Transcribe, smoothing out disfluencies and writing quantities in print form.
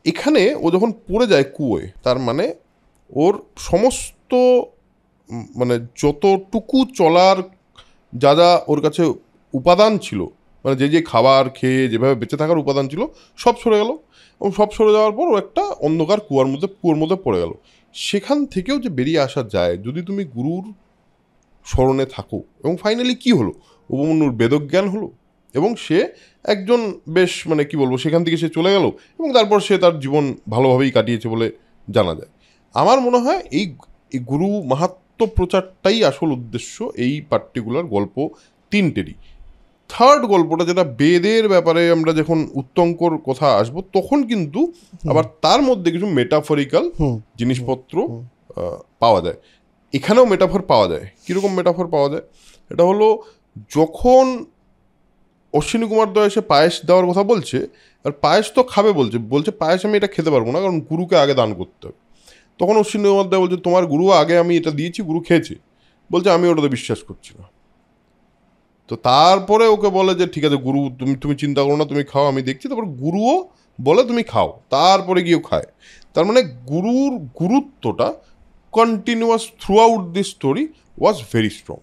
এখানে ও যখন পড়ে যায় কুয়োয়, তার মানে ওর সমস্ত মানে যতটুকু চলার যা যা ওর কাছে উপাদান ছিল, মানে যে যে খাবার খেয়ে যেভাবে বেঁচে থাকার উপাদান ছিল, সব সরে গেল। এবং সব সরে যাওয়ার পর ও একটা অন্ধকার কুয়োর মধ্যে পড়ে গেল। সেখান থেকেও যে বেরিয়ে আসা যায় যদি তুমি গুরুর স্মরণে থাকো। এবং ফাইনালি কি হলো, উপমন্যুর বেদজ্ঞান হলো এবং সে একজন বেশ মানে কি বলবো, সেখান থেকে সে চলে গেল এবং তারপর সে তার জীবন ভালোভাবেই কাটিয়েছে বলে জানা যায়। আমার মনে হয় এই এই গুরু মাহাত্ম্য প্রচারটাই আসল উদ্দেশ্য এই পার্টিকুলার গল্প তিনটেরই। থার্ড গল্পটা যেটা বেদের ব্যাপারে, আমরা যখন উত্তঙ্কর কথা আসবো তখন কিন্তু আবার তার মধ্যে কিছু মেটাফরিক্যাল জিনিসপত্র পাওয়া যায়। এখানেও মেটাফর পাওয়া যায়। কীরকম মেটাফর পাওয়া যায়? এটা হলো যখন অশ্বিনী কুমার দা এসে পায়েস দেওয়ার কথা বলছে, আর পায়েস তো খাবে বলছে, বলছে পায়েস আমি এটা খেতে পারবো না, কারণ গুরুকে আগে দান করতে হবে। তখন অশ্বিনী কুমার দা বলছে তোমার গুরু আগে আমি এটা দিয়েছি, গুরু খেয়েছে। বলছে আমি ওটাতে বিশ্বাস করছি না। তো তারপরে ওকে বলে যে ঠিক আছে গুরু, তুমি চিন্তা করো না, তুমি খাও, আমি দেখছি। তারপর গুরুও বলে তুমি খাও, তারপরে গিয়েও খায়। তার মানে গুরুর গুরুত্বটা continuous through out this story was very strong.